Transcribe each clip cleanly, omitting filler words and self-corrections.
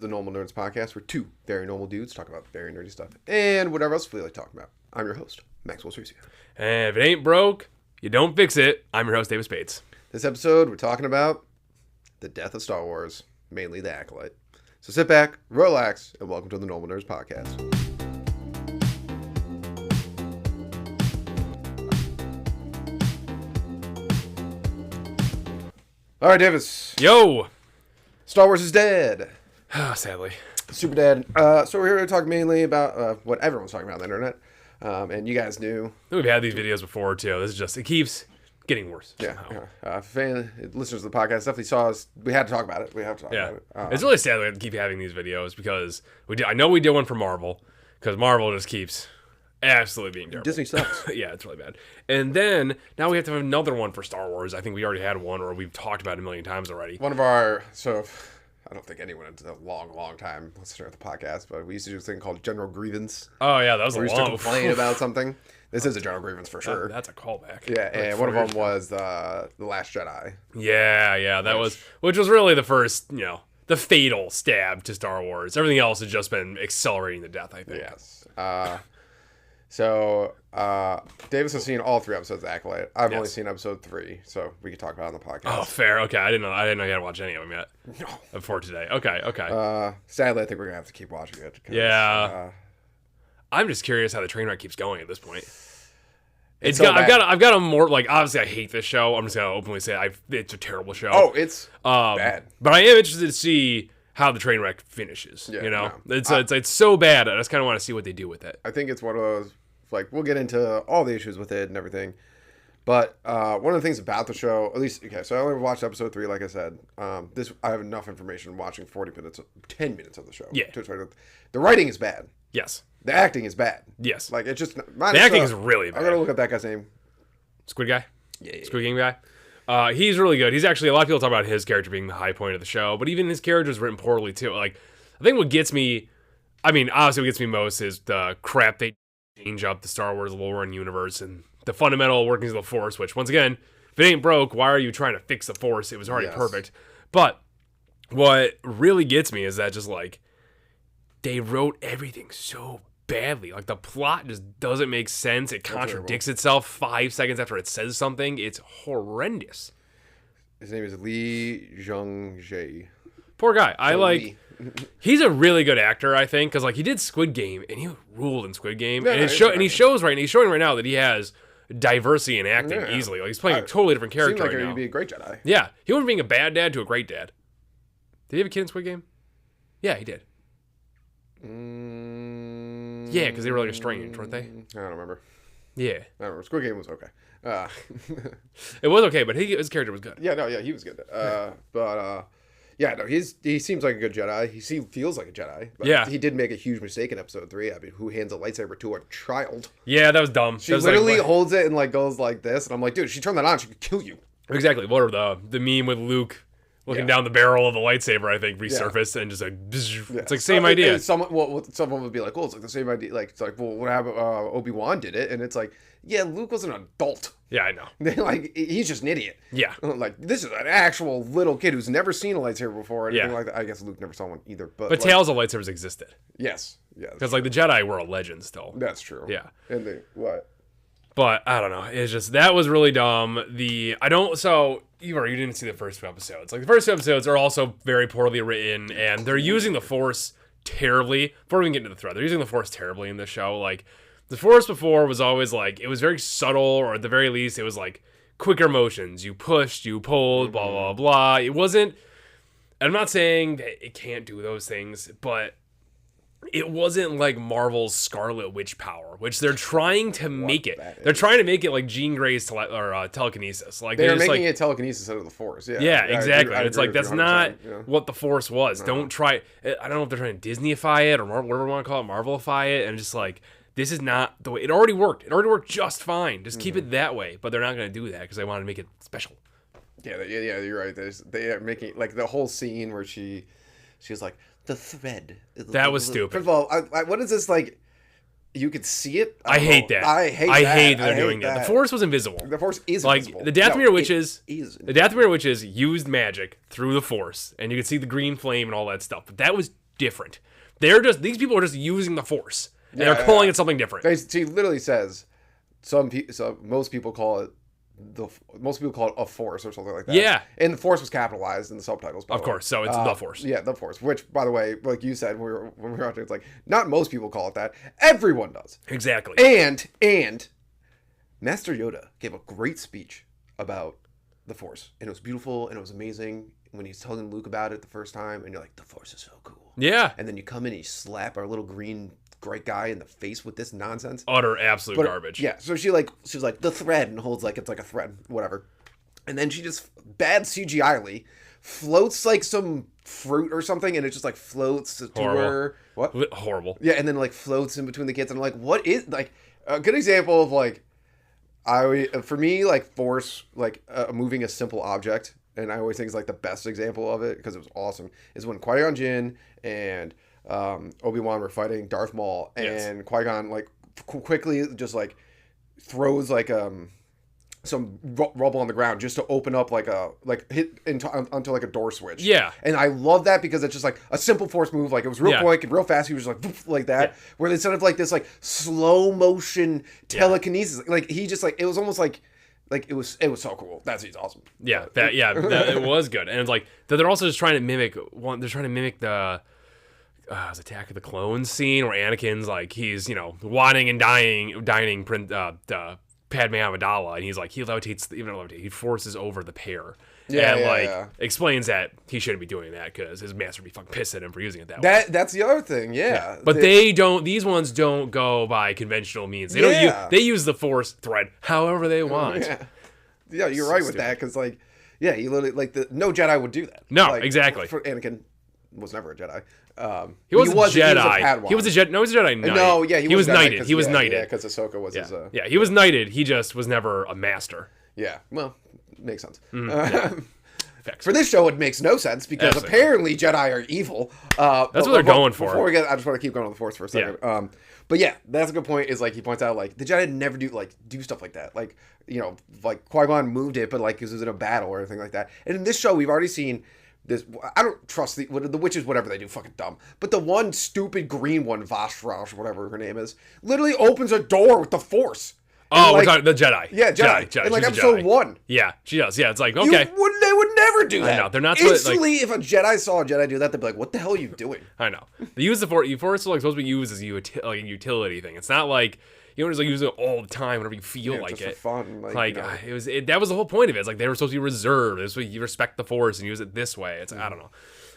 The Normal Nerds Podcast, where two very normal dudes talk about very nerdy stuff and whatever else we like talking about. I'm your host, Maxwell Cercia. And if it ain't broke, you don't fix it. I'm your host, David Spades. This episode, we're talking about the death of Star Wars, mainly the Acolyte. So sit back, relax, and welcome to the Normal Nerds Podcast. All right, Davis. Yo! Star Wars is dead. Sadly. Super dead. So we're here to talk mainly about what everyone's talking about on the internet. And you guys knew. We've had these videos before, too. This is just, it keeps getting worse. Yeah. Listeners of the podcast definitely saw us. We had to talk about it. We have to talk about it. It's really sad that we have to keep having these videos because I know we did one for Marvel, because Marvel just keeps absolutely being terrible. Disney sucks. Yeah, it's really bad. And then, now we have to have another one for Star Wars. I think we already had one, or we've talked about it a million times already. I don't think anyone in a long time listener of the podcast, but we used to do this thing called General Grievance. Oh, yeah, that was where a we used to long... complain about something. This is a General Grievance for sure. That's a callback. Yeah, and one of them was The Last Jedi. Yeah, which was really the first, the fatal stab to Star Wars. Everything else has just been accelerating the death, I think. Yes. So Davis has seen all 3 episodes of Acolyte. I've only seen episode 3, so we can talk about it on the podcast. Oh, fair. Okay, I didn't know you had to watch any of them yet. No. Before today. Okay. Sadly, I think we're gonna have to keep watching it. Yeah. I'm just curious how the train wreck keeps going at this point. I've got a more, like, obviously I hate this show. I'm just gonna openly say it's a terrible show. Oh, it's bad. But I am interested to see how the train wreck finishes. Yeah, it's so bad. I just kind of want to see what they do with it. I think it's one of those, like, we'll get into all the issues with it and everything. But one of the things about the show, at least, so I only watched episode 3, like I said. I have enough information watching 10 minutes of the show. Yeah. The writing is bad. Yes. The acting is bad. Yes. Like, it's just... The acting is really bad. I gotta look up that guy's name. Squid guy? Yeah. Squid Game guy? He's really good. He's actually, a lot of people talk about his character being the high point of the show, but even his character is written poorly, too. Like, I think what gets me... obviously what gets me most is the crap they change up the Star Wars lore and universe and the fundamental workings of the Force, which, once again, if it ain't broke, why are you trying to fix the Force? It was already perfect. But what really gets me is that just, like, they wrote everything so badly. Like, the plot just doesn't make sense. It contradicts itself 5 seconds after it says something. It's horrendous. His name is Lee Jung-jae. Poor guy. He's a really good actor, I think, because, like, he did Squid Game, and he ruled in Squid Game. And he's showing right now that he has diversity in acting easily. Like, he's playing a totally different character right now. He'd be a great Jedi. Yeah. He went from being a bad dad to a great dad. Did he have a kid in Squid Game? Yeah, he did. Yeah, because they were, like, estranged, weren't they? I don't remember. Yeah. I don't remember. Squid Game was okay. It was okay, but his character was good. Yeah, he was good. He seems like a good Jedi. He feels like a Jedi. But he did make a huge mistake in episode 3. I mean, who hands a lightsaber to a child? Yeah, that was dumb. She literally holds it and, like, goes like this, and I'm like, dude, she turned that on, she could kill you. Exactly. What are the meme with Luke looking down the barrel of the lightsaber, I think, resurfaced and just like, it's like same idea. Someone would be like, well, it's like the same idea. Like, it's like, well, what happened? Obi-Wan did it, and it's like, yeah, Luke was an adult. Yeah, I know. Like, he's just an idiot. Yeah. Like, this is an actual little kid who's never seen a lightsaber before or anything like that. I guess Luke never saw one either. But like, tales of lightsabers existed. Yes. Because, like, the Jedi were a legend still. That's true. Yeah. And what? But, I don't know. It's just, that was really dumb. You didn't see the first 2 episodes. Like, the first 2 episodes are also very poorly written, and they're using the Force terribly. Before we can get into the thread, they're using the Force terribly in this show. Like, the Force before was always, like, it was very subtle, or at the very least, it was, like, quicker motions. You pushed, you pulled, blah, blah, blah. It wasn't, I'm not saying that it can't do those things, but it wasn't like Marvel's Scarlet Witch power, which they're trying to make it. They're trying to make it like Jean Grey's telekinesis. Like they're making it telekinesis out of the Force. Yeah, exactly. It's like that's not what the Force was. No. Don't try. I don't know if they're trying to Disneyify it or whatever we want to call it, Marvelify it, and just like this is not the way. It already worked. It already worked just fine. Just keep it that way. But they're not going to do that because they want to make it special. Yeah, you're right. They are making like the whole scene where she's like the thread. That was stupid. First of all, what is this like? You could see it. I hate that. I hate that they're doing that. The Force was invisible. The Force is like invisible. The Dathomir witches. The Dathomir witches used magic through the Force, and you could see the green flame and all that stuff. But that was different. These people are just using the Force. And they're calling it something different. She literally says most people call it a force or something like that. Yeah. And the Force was capitalized in the subtitles. Of course. So it's the Force. Yeah, the Force. Which, by the way, like you said when we were watching, it's like not most people call it that. Everyone does. Exactly. And Master Yoda gave a great speech about the Force, and it was beautiful and it was amazing when he's telling Luke about it the first time, and you're like, the Force is so cool. Yeah. And then you come in and you slap our little green great guy in the face with this nonsense. Utter absolute garbage. Yeah. So she's like the thread and holds like it's like a thread, whatever. And then she just bad CGI-ly floats like some fruit or something, and it just like floats to her. What? Horrible. Yeah, and then like floats in between the kids, and I'm like, what is like a good example of like for me like Force like moving a simple object, and I always think it's like the best example of it because it was awesome is when Qui-Gon Jinn and Obi-Wan were fighting Darth Maul, and Qui-Gon like quickly just throws like some rubble on the ground just to open up hit onto like a door switch. Yeah. And I love that because it's just like a simple Force move. Like it was real quick and real fast. He was just like that. Yeah. Where instead of like this like slow motion telekinesis, like he just like it was almost like it was so cool. That scene's awesome. Yeah, it was good. And it's like they're also just trying to mimic the Attack of the Clones scene where Anakin's like he's wanting and dining Padme Amidala, and he's like he forces over the pair. Explains that he shouldn't be doing that because his master would be fucking pissed at him for using it that way. That's the other thing, yeah. But these ones don't go by conventional means. They don't they use the Force thread however they want. Yeah, you're right with that because you literally no Jedi would do that. No, exactly. For Anakin was never a Jedi. He was a Jedi. He was a Jedi. No, he was a Jedi Knight. No, yeah, he was knighted. He was knighted. Yeah, because Ahsoka was his. Yeah, he was knighted. He just was never a master. Yeah, well, makes sense. For this show, it makes no sense because apparently Jedi are evil. That's what they're going for. Before we get, I just want to keep going on the Force for a second. Yeah. But yeah, that's a good point. Is like he points out like the Jedi never do stuff like that. Like like Qui-Gon moved it, but like because it was in a battle or anything like that. And in this show, we've already seen. I don't trust the witches, whatever they do, fucking dumb. But the one stupid green one, Vashrash, whatever her name is, literally opens a door with the Force. Oh, we're talking the Jedi. Yeah, Jedi. In like episode 1. Yeah, she does. Yeah, it's like, okay. They would never do that. I know. They're not instantly, if a Jedi saw a Jedi do that, they'd be like, what the hell are you doing? I know. They use the Force. Force is like supposed to be used as a utility thing. It's not like you don't just use it all the time whenever you feel like just it. For fun. That was the whole point of it. It's like they were supposed to be reserved. It's like you respect the Force and use it this way. It's I don't know.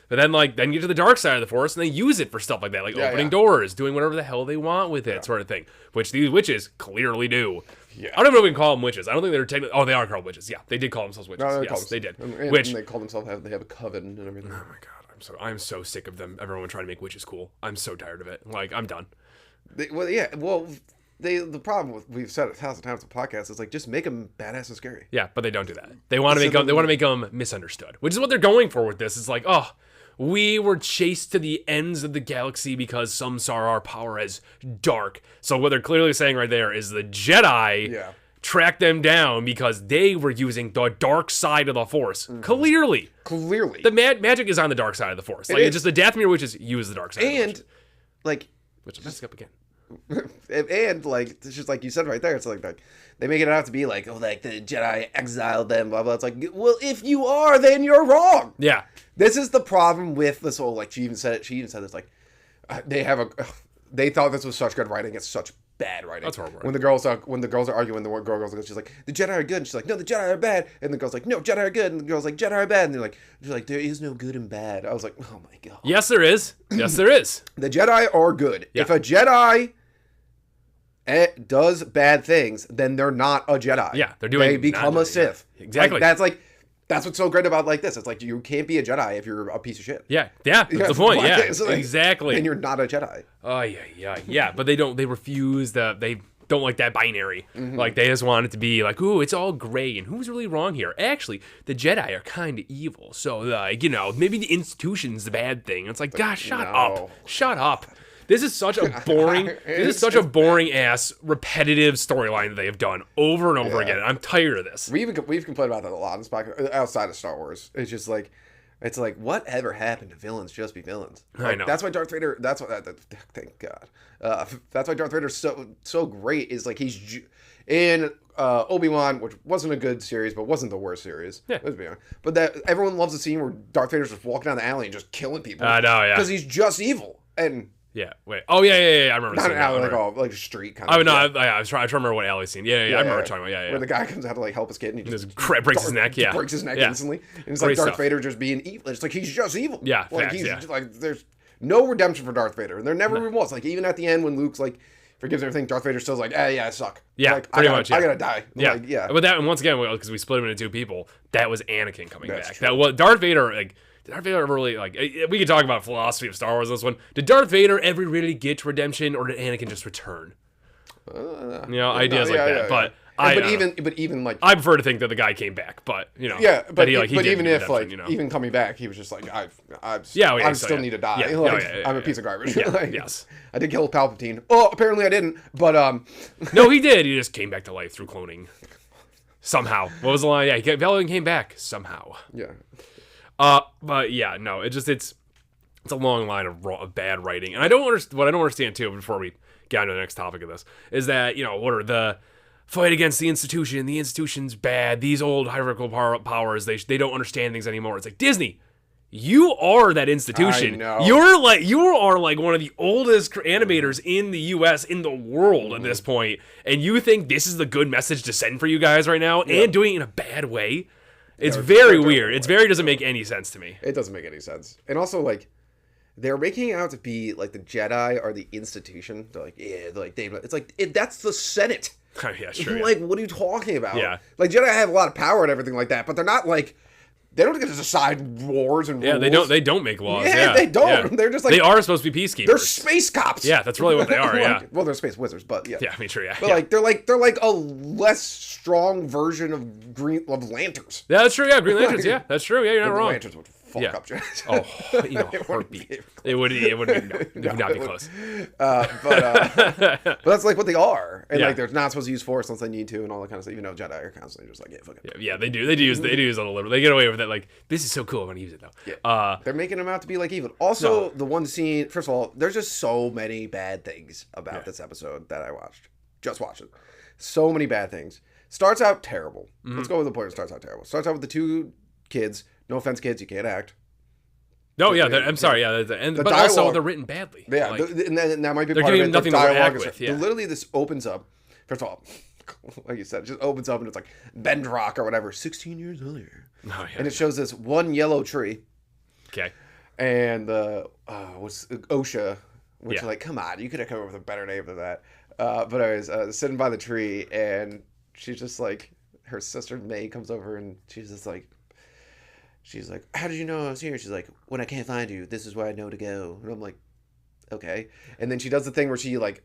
But then you get to the dark side of the Force and they use it for stuff like that, like opening doors, doing whatever the hell they want with it, sort of thing. Which these witches clearly do. Yeah. I don't know if we can call them witches. I don't think they're technically. Oh, they are called witches. Yeah, they did call themselves witches. No, yes, they did. And they call themselves. They have a coven and everything. Oh my god, I'm so sick of them. Everyone trying to make witches cool. I'm so tired of it. Like I'm done. The problem with we've said it 1,000 times on podcasts is like just make them badass and scary. Yeah, but they don't do that. They want to make them misunderstood, which is what they're going for with this. It's like, oh, we were chased to the ends of the galaxy because some saw our power as dark. So what they're clearly saying right there is the Jedi tracked them down because they were using the dark side of the Force. Mm-hmm. Clearly, the magic is on the dark side of the Force. Like it's just the Dathomir witches use the dark side. And which I'm messing up again. And like it's just like you said right there, it's like they make it out to be like, oh, like the Jedi exiled them, blah blah. It's like, well, if you are, then you're wrong. Yeah, this is the problem with this whole like she even said this like they thought this was such good writing. It's such bad writing. That's horrible. When the girls are arguing, the one girl's like, she's like, the Jedi are good, and she's like, no, the Jedi are bad, and the girl's like, no, Jedi are good, and the girl's like, Jedi are bad, and she's like, there is no good and bad. I was like, oh my god. Yes, there is. Yes, there is. The Jedi are good. Yeah. If a Jedi does bad things, then they're not a Jedi. Yeah, they become a Sith. Yeah. Exactly. That's what's so great about like this. It's like you can't be a Jedi if you're a piece of shit. Yeah, that's the point. Yeah, exactly. And you're not a Jedi. Oh yeah. But they don't. They refuse they don't like that binary. Mm-hmm. Like they just want it to be like, ooh, it's all gray and who's really wrong here? Actually, the Jedi are kind of evil. So like maybe the institution's the bad thing. It's like, gosh, shut up. This is such a boring, ass, repetitive storyline that they have done over and over again. I'm tired of this. We've complained about that a lot in this podcast, outside of Star Wars. It's just like, It's like, whatever happened to villains just be villains? I Like, know. that's why Darth Vader. That's what. Thank God. That's why Darth Vader's so great. Is like in Obi-Wan, which wasn't a good series, but wasn't the worst series. Yeah. Let's be honest. But that everyone loves the scene where Darth Vader's just walking down the alley and just killing people. I know, yeah. Because he's just evil and. Yeah. Wait. Oh yeah. I remember. Not an alley, that. like a street kind Oh of. no, I was trying to remember what alley scene. Yeah. I remember talking about. Yeah. Where the guy comes out to like help his kid and he just breaks his neck. Yeah. breaks his neck Yeah. instantly. And it's Great like Darth stuff. Vader just being evil. It's like he's just evil. Yeah, like facts, he's yeah. just, like there's no redemption for Darth Vader, and there never was. Like even at the end when Luke's like forgives everything, Darth Vader's still like, yeah, I suck. Yeah, like, pretty much. Yeah. I gotta die. Yeah, like, yeah. But that, and once again, because we split him into two people, that was Anakin coming That's back. true. That was Darth Vader. Like, did Darth Vader ever really like? We could talk about philosophy of Star Wars. This one, did Darth Vader ever really get redemption, or did Anakin just return? Ideas like that. But even like I prefer to think that the guy came back. But but he did even get if redemption, like even coming back, he was just like I still need to die. Yeah, Like, yeah, I'm a piece of garbage. Yeah, Like, yes. I did kill Palpatine. Oh, apparently I didn't. But No, he did. He just came back to life through cloning. Somehow. What was the line? Yeah, Palpatine came back somehow. yeah. But yeah, no, it's a long line of bad writing, and I don't understand. What I don't understand too, before we get on to the next topic of this, is that what are the fight against the institution? The institution's bad. These old hierarchical powers, they don't understand things anymore. It's like Disney. You are that institution. I know. You are like one of the oldest animators in the U.S. in the world at this point, and you think this is the good message to send for you guys right now, and doing it in a bad way. It's very weird. It's very doesn't make any sense to me. It doesn't make any sense. And also, like, they're making it out to be like the Jedi are the institution. They're like, it's like that's the Senate. Yeah, sure. Like, what are you talking about? Yeah. Like, Jedi have a lot of power and everything like that, but they're not like they don't get to decide wars and rules. They don't make laws. Yeah, they don't. Yeah. They're just like they are supposed to be peacekeepers. They're space cops. Yeah, that's really what they are. Yeah. Well, they're space wizards, but yeah. Yeah, I mean, sure. Yeah. But yeah. like they're like a less strong version of lanterns. Yeah, that's true. Yeah, Green Lanterns. Yeah, that's true. Yeah, you're not The wrong. Lanterns would fuck up Jedi. Oh, heartbeat. It would not be close. But that's like what they are, and Yeah. like they're not supposed to use Force unless they need to, and all that kind of stuff. Even though Jedi are constantly just like, yeah, fuck it. Yeah, they do. They do use a little liberal. They get away with it. Like, this is so cool. I'm gonna use it though. Yeah. They're making them out to be like evil. Also, the one scene. First of all, there's just so many bad things about this episode that I watched. Just watched it. So many bad things. Starts out terrible. Let's go with the point. It starts out terrible. Starts out with the two kids. No offense, kids. You can't act. No, yeah. I'm sorry. Yeah, but dialogue, also they're written badly. Yeah, Like, and that might be they're part of giving it. nothing The to dialogue react is with, yeah. literally this opens up. First of all, like you said, it just opens up and it's like Bendrock or whatever. 16 years earlier, and it shows this one yellow tree. Okay. And what's OSHA, which Yeah. like, come on, you could have come up with a better name than that. But I was sitting by the tree, and she's just like, her sister May comes over, and she's like, how did you know I was here? She's like, when I can't find you, this is where I know to go. And I'm like, okay. And then she does the thing where she like,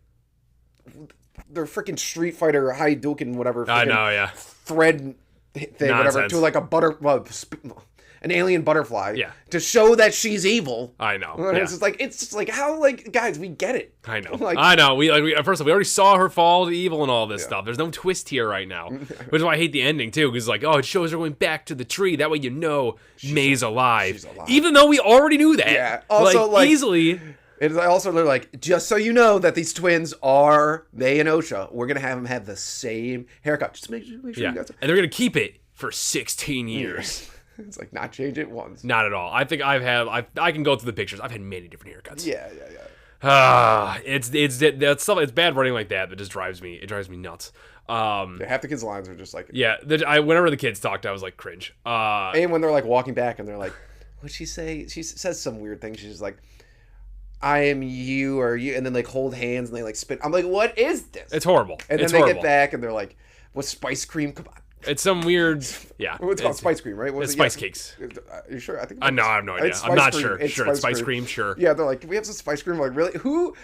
they're freaking Street Fighter, Hadouken, whatever. I know, yeah. Thread thing, whatever, Nonsense. to like an alien butterfly. Yeah. To show that she's evil. I know. And Yeah. It's just like how, like, guys, we get it. I know. Like, I know. First of all, we already saw her fall to evil and all this stuff. There's no twist here right now, which is why I hate the ending too. Because like, it shows her going back to the tree. That way, May's alive. she's alive. Even though we already knew that. Yeah. Also, like, easily. it's also they're like, just so you know that these twins are May and Osha. We're gonna have them have the same haircut. Just make sure Yeah. you guys. And they're gonna keep it for 16 years. It's like not change it once. Not at all. I think I can go through the pictures. I've had many different haircuts. Yeah. It's that stuff. It's bad writing like that just drives me. It drives me nuts. Half the kids' lines are just like, Yeah. Whenever the kids talked, I was like cringe. and when they're like walking back and they're like, what'd she say? She says some weird thing. She's just like, I am you or you, and then like hold hands and they like spit. I'm like, what is this? It's horrible. And then it's they horrible. get back and they're like, what's spice cream? Come on. It's some weird. Yeah. What's called spice cream, right? What It's is it? spice Yeah. cakes. Are you sure? I think. No, I have no idea. It's I'm not spice sure. cream. Sure, it's spice cream. Sure. Yeah, they're like, we have some spice cream. I'm like, really? Who?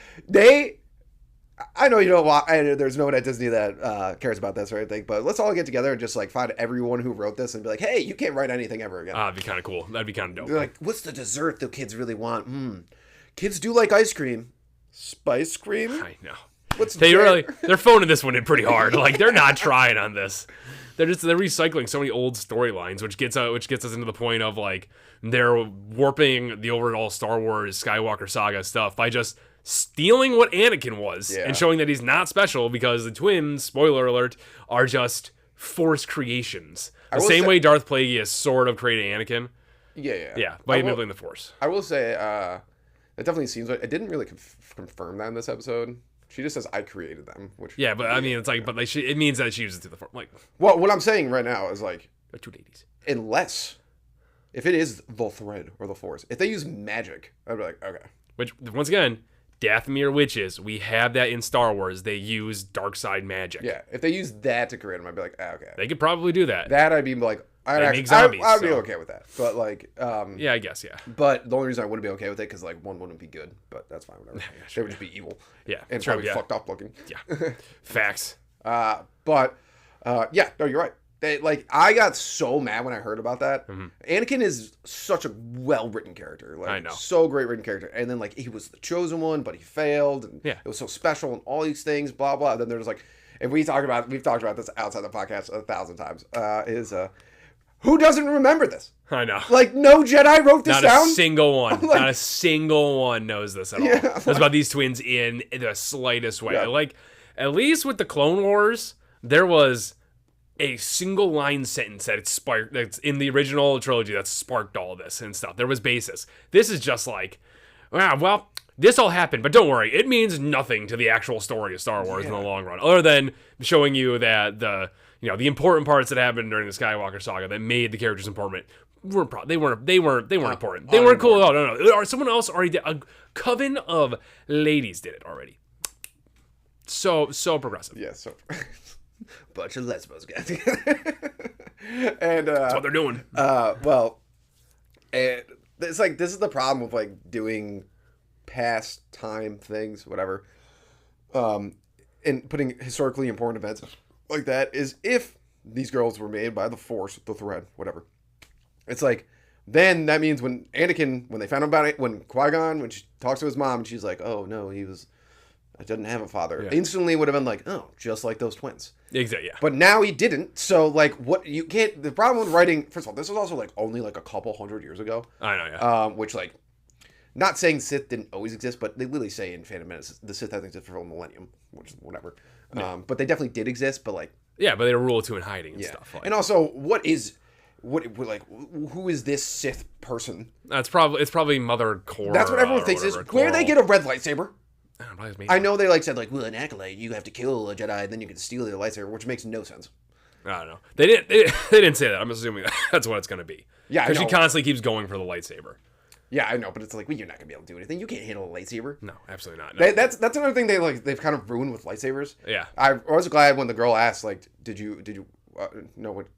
I know you don't. There's no one at Disney that cares about this or anything. But let's all get together and just like find everyone who wrote this and be like, hey, you can't write anything ever again. That'd be kind of cool. That'd be kind of dope. They're like, what's the dessert the kids really want? Kids do like ice cream. Spice cream? I know. They're phoning this one in pretty hard. Like they're not trying on this. They're recycling so many old storylines, which gets us into the point of like they're warping the overall Star Wars Skywalker saga stuff by just stealing what Anakin was and showing that he's not special because the twins, spoiler alert, are just Force creations. The same way Darth Plagueis sort of created Anakin. Yeah, by manipulating the Force. I will say, it definitely seems like it didn't really confirm that in this episode. She just says, "I created them," which but I mean, it's like, but like, it means that she uses it to the Force. Like, well, what I'm saying right now is like, they're two ladies. Unless, if it is the thread or the Force, if they use magic, I'd be like, okay. Which once again, Dathomir witches, we have that in Star Wars. They use dark side magic. Yeah, if they use that to create them, I'd be like, okay. They could probably do that. That I'd be like, I'd be okay with that. But like, yeah, I guess, yeah. But the only reason I wouldn't be okay with it because like one wouldn't be good, but that's fine, whatever. They would just be evil. Yeah, and probably fucked up looking. Yeah, facts. But yeah, no, you're right. I got so mad when I heard about that. Mm-hmm. Anakin is such a well-written character. Like, I know. So great written character. And then, like, he was the chosen one, but he failed. And it was so special and all these things, blah, blah. And then there's, like, and we've talked about this outside the podcast 1,000 times, who doesn't remember this? I know. Like, no Jedi wrote this down? Not a single one. Like, not a single one knows this at all. It was about these twins in the slightest way. Yeah. Like, at least with the Clone Wars, there was a single line sentence that's in the original trilogy that sparked all this and stuff. There was basis. This is just like, well, this all happened, but don't worry, it means nothing to the actual story of Star Wars in the long run, other than showing you that the important parts that happened during the Skywalker saga that made the characters important they weren't important. They weren't cool at all. No. Someone else already did. A coven of ladies did it already. So progressive. Yeah, so bunch of lesbos got together. And that's what they're doing. Well, it's like this is the problem with like doing past time things, whatever. And putting historically important events like that is if these girls were made by the Force, the thread, whatever. It's like then that means when they found out about it, when Qui-Gon, when she talks to his mom, and she's like, "Oh no, I didn't have a father." Yeah. Instantly would have been like, "Oh, just like those twins." Exactly. Yeah. But now he didn't. So like, what you can't. The problem with writing. First of all, this was also like only like a couple hundred years ago. I know. Yeah. Which like, not saying Sith didn't always exist, but they literally say in Phantom Menace the Sith hasn't existed for a millennium, which is whatever. Yeah. But they definitely did exist. But like. Yeah, but they were rule 2 in hiding and stuff. Like. And also, who is this Sith person? It's probably Mother Core. That's what everyone thinks is. Where did they get a red lightsaber? I know they said well, an acolyte, you have to kill a Jedi, then you can steal their lightsaber, which makes no sense. I don't know. They didn't say that. I'm assuming that's what it's going to be. Yeah, because she constantly keeps going for the lightsaber. Yeah, I know, but it's like, well, you're not gonna be able to do anything. You can't handle a lightsaber. No, absolutely not. No. That's another thing they've kind of ruined with lightsabers. Yeah, I was glad when the girl asked, like, did you know what?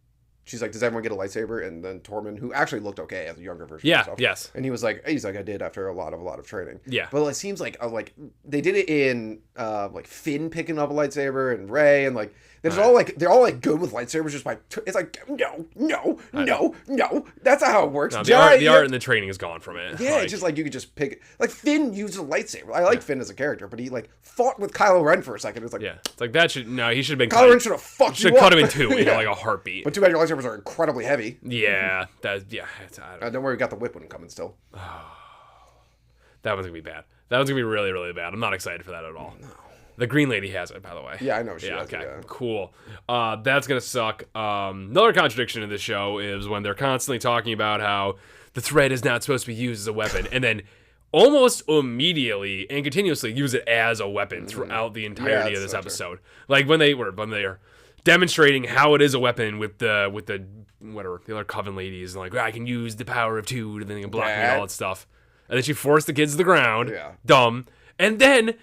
She's like, does everyone get a lightsaber? And then Tormund, who actually looked okay as a younger version of himself. Yes. And he's like, I did after a lot of training. Yeah. But it seems like they did it in like Finn picking up a lightsaber and Rey and like they're all like good with lightsabers just by it's like no. That's not how it works. No, the art and the training is gone from it. Yeah, it's just like you could just pick it. Like Finn used a lightsaber. I like Finn as a character, but he like fought with Kylo Ren for a second. It's like it's like that he should have been Kylo Ren should have fucked you up. Cut him in two, like a heartbeat. But too bad your lightsabers are incredibly heavy. Yeah, don't worry, we got the whip one coming still. That one's gonna be bad. That one's gonna be really, really bad. I'm not excited for that at all. No. The green lady has it, by the way. Yeah, I know she has okay. it. Yeah. Cool. That's gonna suck. Another contradiction in this show is when they're constantly talking about how the thread is not supposed to be used as a weapon, and then almost immediately and continuously use it as a weapon throughout the entirety of this episode. Like when they're demonstrating how it is a weapon with the whatever the other coven ladies, and like I can use the power of 2 and then they can block me and all that stuff. And then she forced the kids to the ground. Yeah. Dumb. And then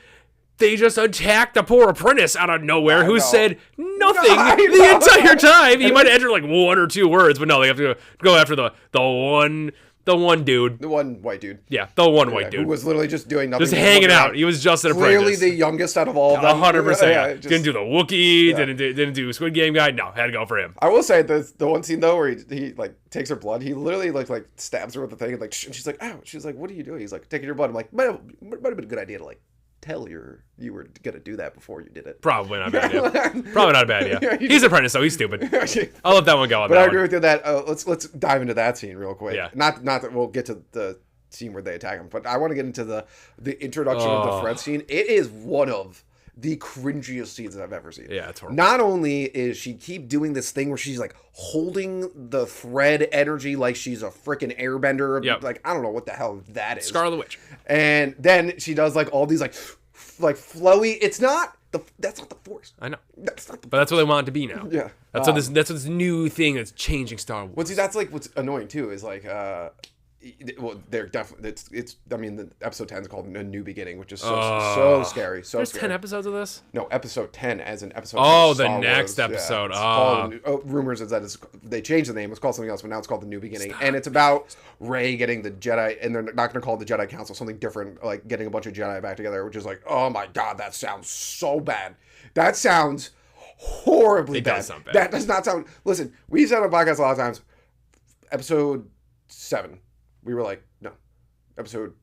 they just attacked the poor apprentice out of nowhere who said nothing the entire time. He might have entered like 1 or 2 words, but no, they have to go after the one dude. The one white dude. Yeah, the one white dude. Who was literally just doing nothing. Just hanging out. He was just an apprentice. Clearly the youngest out of all of them. 100%. Didn't do the Wookiee, didn't do Squid Game guy. No, had to go for him. I will say the one scene though where he like takes her blood, he literally like stabs her with the thing and like and she's like, ow. She's like, what are you doing? He's like, taking your blood. I'm like, might have been a good idea to like tell you were gonna do that before you did it. Probably not a bad idea. Probably not a bad idea. He's an apprentice, though. He's stupid. I'll let that one go. But I agree with you that let's dive into that scene real quick. Yeah. Not that we'll get to the scene where they attack him, but I want to get into the introduction of the Fred scene. It is one of the cringiest scenes that I've ever seen. Yeah, it's horrible. Not only is she keep doing this thing where she's like holding the thread energy like she's a freaking airbender. Yep. Like, I don't know what the hell that is. Scarlet Witch. And then she does like all these like flowy. It's not that's not the Force. I know. That's not the But that's what they want it to be now. Yeah. That's what this new thing that's changing Star Wars. Well, see, that's like what's annoying too is like well, they're definitely it's I mean the episode 10 is called A New Beginning, which is so scary. So There's scary. 10 episodes of this? No, episode 10 as an episode. Oh, 10 the Star next Wars. episode. Yeah, it's called, rumors is that they changed the name. It's called something else, but now it's called The New Beginning. And it's about Rey getting the Jedi, and they're not going to call it the Jedi Council, something different, like getting a bunch of Jedi back together, which is like, oh my God, that sounds so bad. That sounds horribly bad. Does sound bad. That does not sound. Listen, we've said on podcasts a lot of times, episode 7, we were like, no. Episode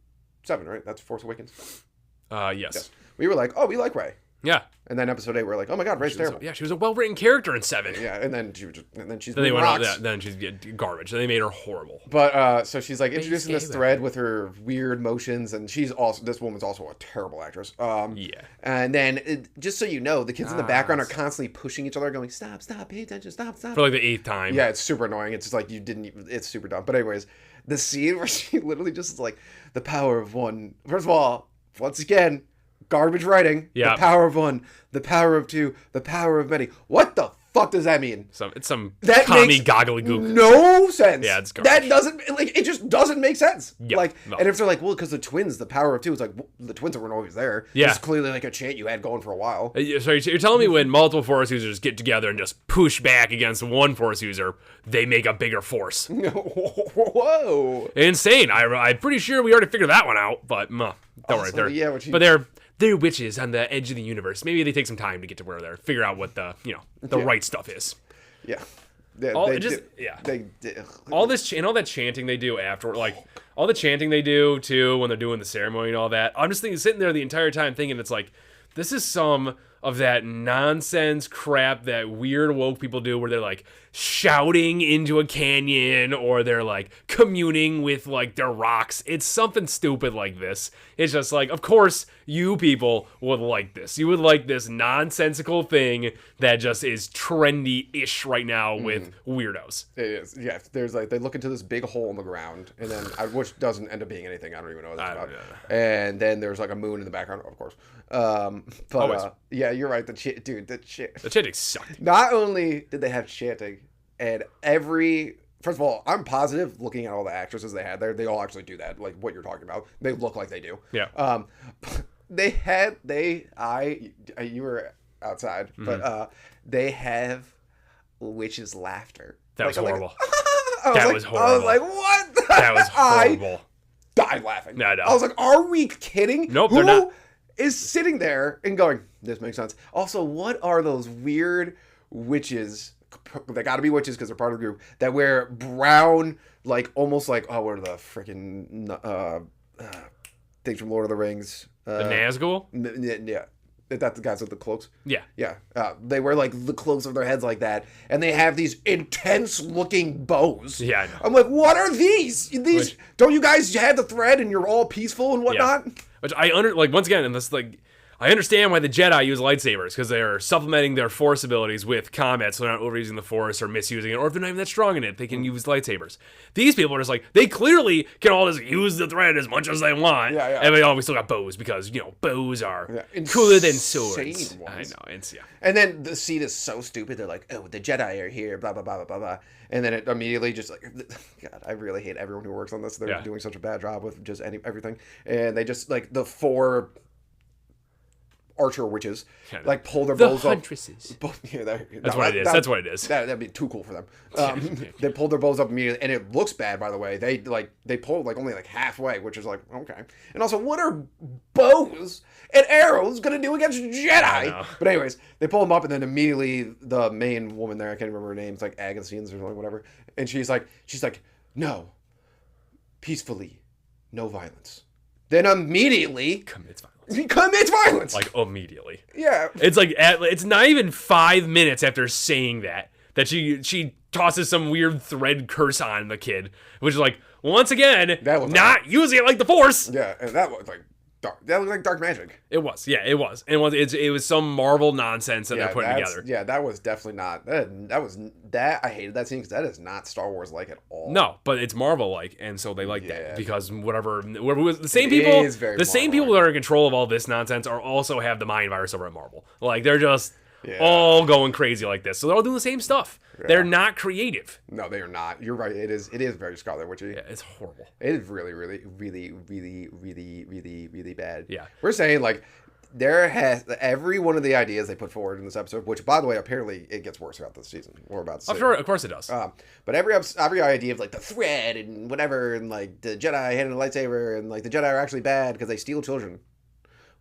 7, right? That's Force Awakens. Yes. We were like, oh, we like Rey. Yeah. And then episode 8, we were like, oh my God, Rey's terrible. She was a well-written character in 7. Yeah, and then she's Then they went rocks. on, then she's garbage. Then they made her horrible. But so she's like introducing this thread with her weird motions, and this woman's also a terrible actress. Yeah. And then just so you know, the kids in the background are constantly pushing each other, going, stop, pay attention, stop. For like the 8th time. Yeah, it's super annoying. It's just like it's super dumb. But anyways, the scene where she literally just is like, the power of one. First of all, once again, garbage writing. Yeah. The power of one, the power of two, the power of many. What the fuck does that mean? It's some That commie makes goggly gook. no sense. Yeah, it's garbage. That doesn't it just doesn't make sense. Yeah, like, no. and if they're like, well, because the twins, the power of two, it's like well, the twins weren't always there. Yeah. It's clearly like a chant you had going for a while. So you're telling me when multiple Force users get together and just push back against one Force user, they make a bigger force? Whoa. Insane. I'm pretty sure we already figured that one out, but don't worry. They're witches on the edge of the universe. Maybe they take some time to get to where they're figure out what the right stuff is. Yeah. All this and all that chanting they do after, like all the chanting they do too when they're doing the ceremony and all that. I'm just sitting there the entire time thinking it's like, this is some of that nonsense crap that weird woke people do where they're like shouting into a canyon or they're like communing with like their rocks. It's something stupid like this. It's just like, of course you people would like this. You would like this nonsensical thing that just is trendy-ish right now with weirdos. It is. Yeah. There's like, they look into this big hole in the ground and then, which doesn't end up being anything. I don't even know what that's about. And then there's like a moon in the background, of course. Yeah, you're right. The chanting sucked. Not only did they have chanting, and first of all, I'm positive looking at all the actresses they had there, they all actually do that, like what you're talking about. They look like they do. Yeah. You were outside, but they have witches' laughter. That was horrible. That was horrible. I was like, what? That was horrible. I died laughing. No, I know. I was like, are we kidding? Nope, they're not. Is sitting there and going, this makes sense. Also, what are those weird witches? They got to be witches because they're part of the group that wear brown, like almost like what are the freaking things from Lord of the Rings? The Nazgul? Yeah. That's the guys with the cloaks. Yeah. Yeah. They wear like the cloaks of their heads like that, and they have these intense looking bows. Yeah, I know. I'm like, what are these? Don't you guys have the thread and you're all peaceful and whatnot? Yeah. Which once again, and this I understand why the Jedi use lightsabers, because they're supplementing their Force abilities with combat, so they're not overusing the Force or misusing it, or if they're not even that strong in it, they can use lightsabers. These people are just like, they clearly can all just use the thread as much as they want. Yeah, yeah. And we always still got bows, because, bows are cooler than swords. Insane ones. I know, yeah. And then the scene is so stupid, they're like, oh, the Jedi are here, blah, blah, blah, blah, blah, blah. And then it immediately just like, God, I really hate everyone who works on this. They're doing such a bad job with just everything. And they just, like, the 4... archer witches like pull their bows up. Huntresses. That's what it is. That's what it is. That'd be too cool for them. They pull their bows up immediately, and it looks bad. By the way, they pull like only like halfway, which is like okay. And also, what are bows and arrows gonna do against Jedi? But anyways, they pull them up, and then immediately the main woman there, I can't remember her name, it's like Agassiz or whatever, and she's like, no, peacefully, no violence. Then immediately commits violence. He commits violence. Like, immediately. Yeah. It's like, it's not even 5 minutes after saying that she tosses some weird thread curse on the kid, which is like, once again, not using it like the Force. Yeah, and that was like dark. That looked like dark magic. It was. Yeah, it was. And it was some Marvel nonsense that they're putting together. Yeah, that was definitely not. That I hated that scene because that is not Star Wars like at all. No, but it's Marvel like, and so they like that because whatever the same people that are in control of all this nonsense are also have the mind virus over at Marvel. Like they're just all going crazy like this. So they're all doing the same stuff. Yeah. They're not creative. No, they are not. You're right. It is very Scarlet Witchy. Yeah, it's horrible. It is really, really, really, really, really, really, really bad. Yeah. We're saying like every one of the ideas they put forward in this episode, which by the way, apparently it gets worse throughout the season. We're about to say. Of course it does. But every idea of like the thread and whatever, and like the Jedi handing a lightsaber, and like the Jedi are actually bad because they steal children.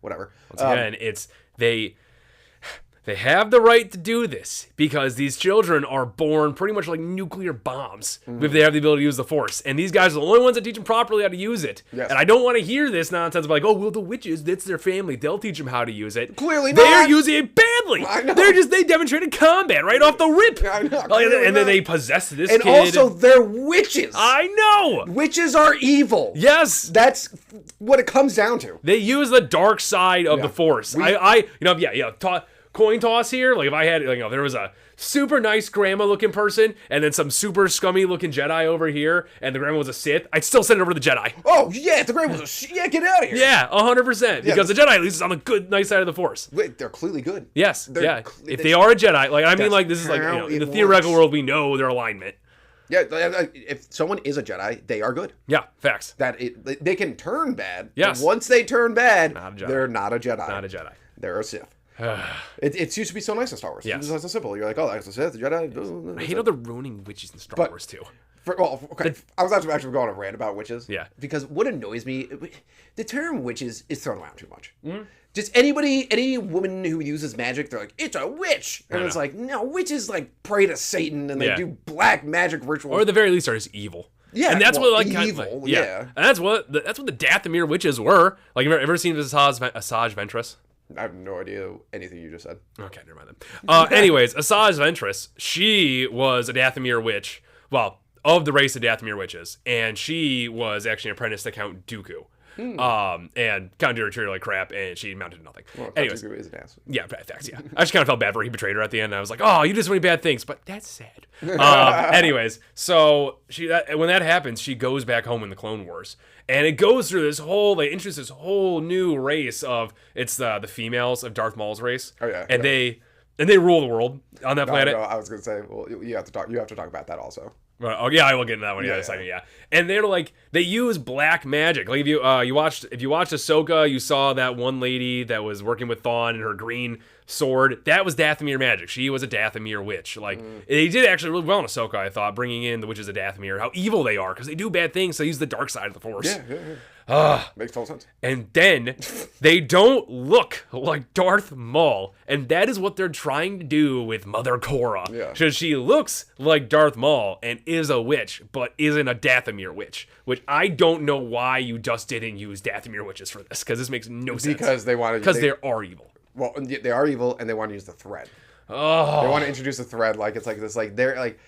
Whatever. Once again, it's They have the right to do this because these children are born pretty much like nuclear bombs if they have the ability to use the Force. And these guys are the only ones that teach them properly how to use it. Yes. And I don't want to hear this nonsense of like, oh, well, the witches, that's their family. They'll teach them how to use it. Clearly They're not. using it badly. I know. They demonstrated combat right off the rip. I know. And then they possess this and kid. And also, they're witches. I know. Witches are evil. Yes. That's what it comes down to. They use the dark side of the Force. Coin toss here. Like if I had, there was a super nice grandma looking person and then some super scummy looking Jedi over here, and the grandma was a Sith, I'd still send it over to the Jedi. Oh yeah, the grandma was get out of here. Yeah, 100%. Because the Jedi at least is on the good, nice side of the Force. Wait, they're clearly good. Yes. If they are a Jedi, this is like in the theoretical world, we know their alignment. Yeah, if someone is a Jedi, they are good. Yeah, facts. They can turn bad. Yes. But once they turn bad, they're not a Jedi. Not a Jedi. They're a Sith. It used to be so nice in Star Wars. Yes. It's so simple. You're like, oh, that's a Sith, Jedi. I hate how they're ruining witches in Star Wars too. I was actually going on a rant about witches. Yeah. Because what annoys me, the term witches is thrown around too much. Mm-hmm. Just any woman who uses magic, they're like, it's a witch. And it's like, no, witches like pray to Satan and they do black magic rituals. Or at the very least are just evil. Yeah, and that's what evil. And that's what the Dathomir witches were. Like, you ever seen Asajj Ventress? I have no idea anything you just said. Okay, never mind then. Anyways, Asajj Ventress, she was a Dathomir witch. Well, of the race of Dathomir witches, and she was actually an apprentice to Count Dooku. And Count Dooku treated her like crap, and she amounted to nothing. Well, anyways, Dooku is an ass. Yeah, facts. Yeah, I just kind of felt bad for her. He betrayed her at the end. I was like, oh, you did so many bad things, but that's sad. Anyways, so when that happens, she goes back home in the Clone Wars, and it goes through this whole. They introduce this whole new race of the females of Darth Maul's race. Oh yeah, and they rule the world on that planet. No, I was gonna say, well, you have to talk about that also. Right. Oh yeah, I will get into that one in a second. Yeah, and they're like they use black magic. Like if you watched Ahsoka, you saw that one lady that was working with Thawne and her green sword. That was Dathomir magic. She was a Dathomir witch. Like they did actually really well in Ahsoka, I thought, bringing in the witches of Dathomir, how evil they are because they do bad things. So they use the dark side of the Force. Yeah. Makes total sense. And then they don't look like Darth Maul, and that is what they're trying to do with Mother Korra. Yeah. Because she looks like Darth Maul and is a witch, but isn't a Dathomir witch. Which I don't know why you just didn't use Dathomir witches for this, because this makes no sense. Because they are evil. Well, they are evil, and they want to use the thread. Oh. They want to introduce the thread like it's like this, like they're like.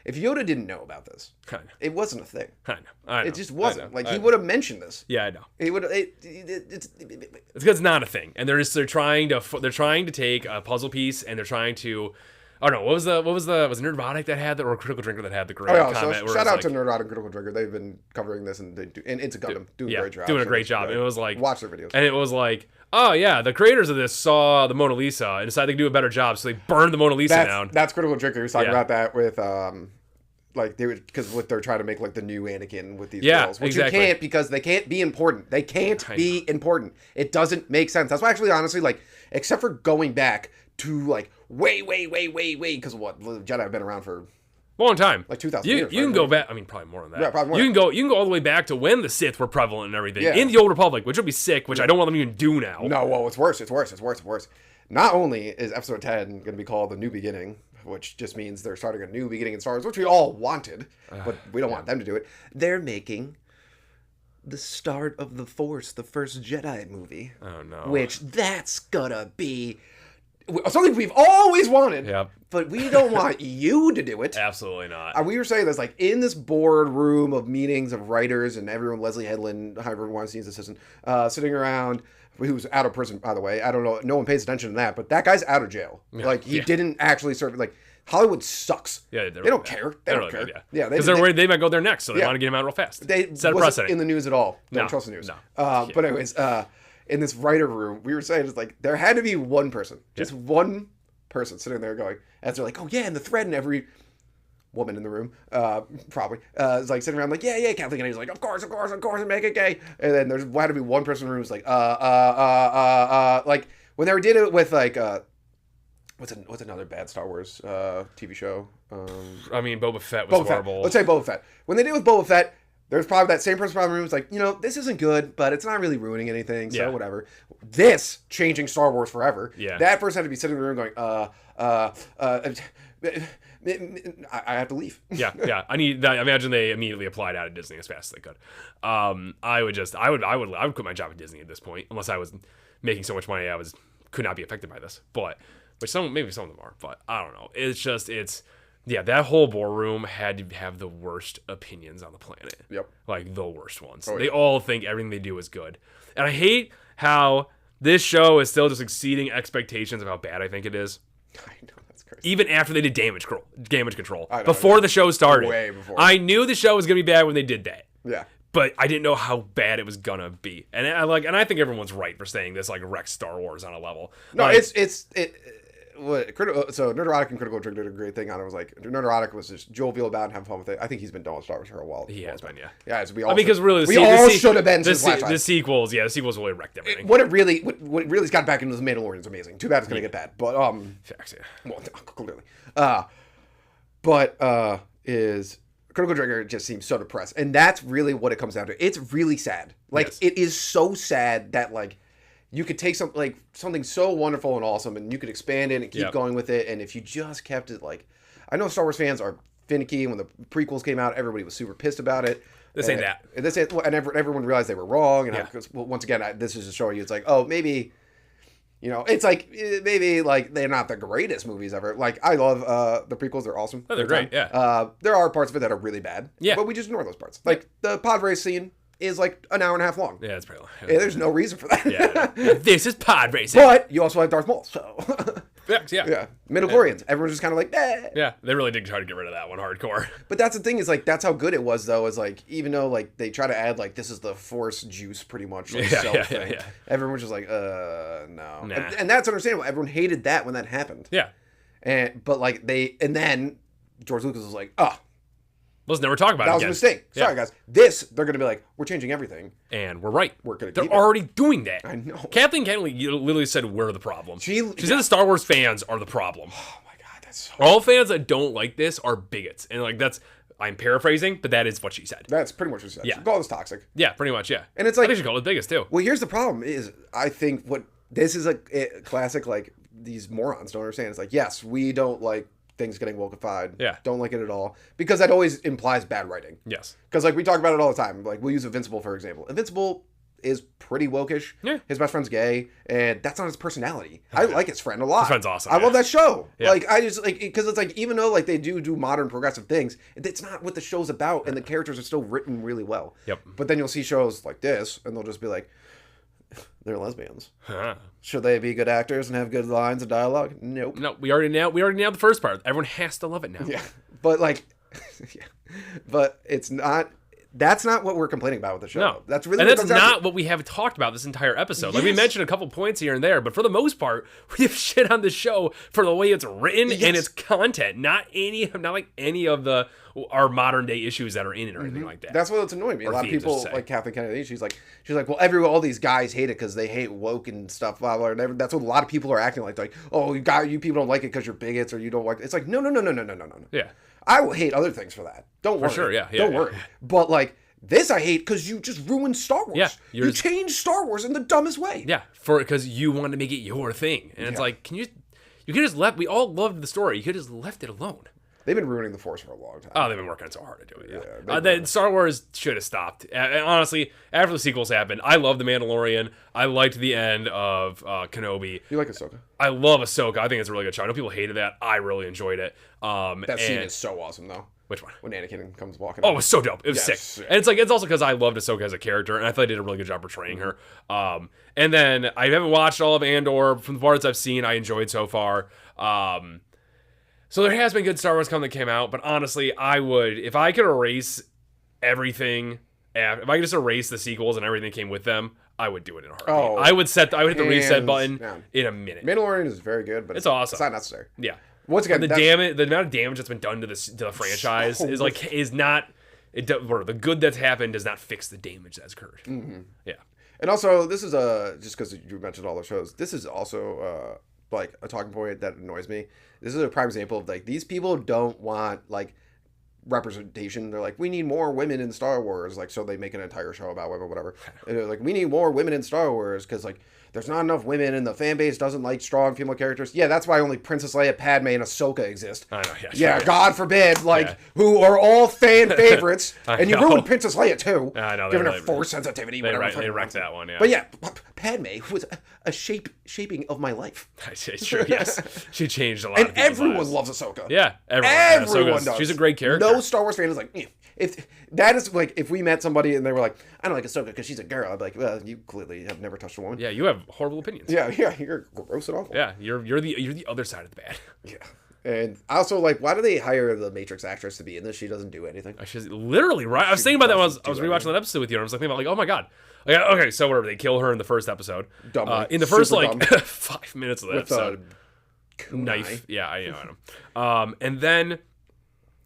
If Yoda didn't know about this, it wasn't a thing. I know. It just wasn't. He would have mentioned this. Yeah, I know. He would. It's because it's not a thing, and they're trying to take a puzzle piece, and they're trying to. Oh no! Was it Nerdrotic that had that, or Critical Drinker that had the great comment? So shout out to Nerdrotic and Critical Drinker. They've been covering this, and it's a Gundam doing a great job. Doing a great job. It was like watch their videos, and it was like, oh yeah, the creators of this saw the Mona Lisa and decided they could do a better job, so they burned the Mona Lisa down. That's Critical Drinker. He was talking about that with because they're trying to make like the new Anakin with these girls, which you can't because they can't be important. They can't be important. It doesn't make sense. That's why actually, honestly, like except for going back to like way, because what the Jedi have been around for a long time, like 2,000 years. You can go back. I mean, probably more than that. Yeah, probably more. You can go all the way back to when the Sith were prevalent and everything in the Old Republic, which would be sick. Which I don't want them to even do now. No, well, it's worse. Not only is Episode 10 going to be called The New Beginning, which just means they're starting a new beginning in Star Wars, which we all wanted, but we don't want them to do it. They're making the start of The Force, the first Jedi movie. Oh no. Which that's gonna be something we've always wanted. Yep. But we don't want you to do it. Absolutely not. We were saying this, like, in this boardroom of meetings of writers and everyone, Leslie Headland, Harvey Weinstein's assistant, sitting around, who's out of prison, by the way. I don't know. No one pays attention to that, but that guy's out of jail. Yeah. Like, he didn't actually serve, like, Hollywood sucks. Yeah, they don't care. They don't care. Yeah, because they're worried they might go there next, so they want to get him out real fast. They set a wasn't precedent in the news at all. Don't trust the news. No. But anyways, in this writer room, we were saying, it's like, there had to be one person, just one person sitting there going, as they're like, oh yeah, and the thread, and every woman in the room, probably, is like sitting around like, yeah, Kathleen Kennedy's like, of course, and make it gay. And then there's had to be one person in the room who's like, like, when they did it with, like, what's another bad Star Wars TV show? I mean, Boba Fett was horrible. Let's say Boba Fett. When they did it with Boba Fett, there's probably that same person in the room who's like, this isn't good, but it's not really ruining anything, so whatever. This changing Star Wars forever. Yeah. That person had to be sitting in the room going, I have to leave. yeah. I need that. I imagine they immediately applied out of Disney as fast as they could. I would quit my job at Disney at this point, unless I was making so much money I could not be affected by this. But maybe some of them are, but I don't know. That whole boardroom had to have the worst opinions on the planet. Yep. Like the worst ones. They all think everything they do is good. And I hate how this show is still just exceeding expectations of how bad I think it is. I know, that's crazy. Even after they did damage control. Before the show started. Way before. I knew the show was going to be bad when they did that. Yeah. But I didn't know how bad it was gonna be, and I think everyone's right for saying this wrecks Star Wars on a level. No, so Nerdotic and Critical Drink did a great thing on it. Was like Nerdotic was just jovial about it and having fun with it. I think he's been done with Star Wars for a while. He has been, yeah. So we all because really, we all should have been the sequels. Yeah, the sequels really wrecked everything. What really's got back into the Mandalorian is amazing. Too bad it's gonna get bad, but facts, yeah. Well, clearly, is. Critical Trigger just seems so depressed, and that's really what it comes down to. It's really sad. It is so sad that you could take something so wonderful and awesome, and you could expand it and keep going with it. And if you just kept it I know Star Wars fans are finicky. When the prequels came out, everybody was super pissed about it. This ain't that. And everyone realized they were wrong. And once again, this is just showing you, it's like, oh, maybe. It's maybe they're not the greatest movies ever. I love the prequels; they're awesome. Oh, they're great. Yeah. There are parts of it that are really bad. Yeah. But we just ignore those parts. The pod race scene is an hour and a half long. Yeah, it's pretty long. Yeah, there's no reason for that. Yeah. This is pod racing. But you also have Darth Maul, so. Yeah. Midichlorians. Everyone's just kind of eh. Yeah, they really did try to get rid of that one hardcore. But that's the thing is that's how good it was though. Is even though they try to add this is the Force juice pretty much thing. Everyone was just no. Nah. And that's understandable. Everyone hated that when that happened. Yeah. And then George Lucas was let's never talk about it again. That was a mistake. Sorry, guys. They're going to be we're changing everything. And we're right. We're going to They're already doing that. I know. Kathleen Kennedy literally said we're the problem. She said the Star Wars fans are the problem. Oh, my God. That's so... All fans that don't like this are bigots. And, that's... I'm paraphrasing, but that is what she said. That's pretty much what she said. Yeah. She called us toxic. Yeah, pretty much, yeah. And it's I think she called it biggest, too. Well, here's the problem is, I think this is a classic, these morons don't understand. It's yes, we don't like things getting wokeified. Yeah. Don't like it at all. Because that always implies bad writing. Yes. Because we talk about it all the time. We'll use Invincible, for example. Invincible is pretty wokish. Yeah. His best friend's gay, and that's not his personality. I like his friend a lot. His friend's awesome. I love that show. Yeah. I just because it's even though they do modern progressive things, it's not what the show's about, and the characters are still written really well. Yep. But then you'll see shows like this, and they'll just be they're lesbians. Huh. Should they be good actors and have good lines and dialogue? Nope. No, we already nailed the first part. Everyone has to love it now. Yeah, but but it's not. That's not what we're complaining about with the show. No, that's really, and that's not what we have talked about this entire episode. We mentioned a couple points here and there, but for the most part, we have shit on the show for the way it's written and its content, not any of our modern day issues that are in it or anything like that. That's what's annoying me. A lot of people like Kathleen Kennedy. She's like, well, all these guys hate it because they hate woke and stuff. Blah blah. And that's what a lot of people are acting like. Oh, you people don't like it because you're bigots or you don't like it. It's no. Yeah. I will hate other things for that. Don't worry. For sure, yeah. Don't worry. But this I hate because you just ruined Star Wars. Yeah, you changed Star Wars in the dumbest way. Yeah, because you wanted to make it your thing, and it's can you could just we all loved the story. You could just left it alone. They've been ruining the Force for a long time. Oh, they've been working so hard to do it. Yeah, Then Star Wars should have stopped. And honestly, after the sequels happened, I love The Mandalorian. I liked the end of Kenobi. You like Ahsoka? I love Ahsoka. I think it's a really good show. I know people hated that. I really enjoyed it. That scene is so awesome, though. Which one? When Anakin comes walking. Oh, up. it was so dope. It was sick. And it's also because I loved Ahsoka as a character, and I thought they did a really good job portraying her. And then I haven't watched all of Andor. From the parts I've seen, I enjoyed so far. So there has been good Star Wars that came out, but honestly, I would, if I could erase everything, if I could just erase the sequels and everything that came with them, I would do it in a heartbeat. I would hit the reset button in a minute. Mandalorian is very good, but it's awesome. It's not necessary. Yeah. Once again, the amount of damage that's been done to the franchise is not. The good that's happened does not fix the damage that's occurred. Mm-hmm. Yeah. And also, this is just because you mentioned all the shows, this is also like a talking point that annoys me. This is a prime example of like these people don't want like representation. They're like, we need more women in Star Wars, like, so they make an entire show about women, whatever. And they're like, we need more women in Star Wars because like there's not enough women and the fan base doesn't like strong female characters. Yeah, that's why only Princess Leia, Padme, and Ahsoka exist. I know. Yeah, sure. God forbid, who are all fan favorites, and you ruined Princess Leia too. I know, giving her force sensitivity. They wrecked that one. Yeah. But yeah, Padme was a shaping of my life. Sure, yes, she changed a lot. And of people's everyone lives. loves Ahsoka. Yeah, everyone does. She's a great character. No Star Wars fan is like, if that is like, if we met somebody and they were like, I don't like Ahsoka because she's a girl, I'd be like, well, you clearly have never touched a woman. Yeah, you have horrible opinions. Yeah, you're gross and awful. Yeah, you're the other side of the bad. Yeah. And also, like, why do they hire the Matrix actress to be in this? She doesn't do anything. She's literally right. I was thinking about that when I was rewatching that episode with you, and I was thinking about, like, oh my god. Like, okay, so whatever, they kill her in the first episode. In the first, like, 5 minutes of the episode. Knife. Yeah, I know. And then,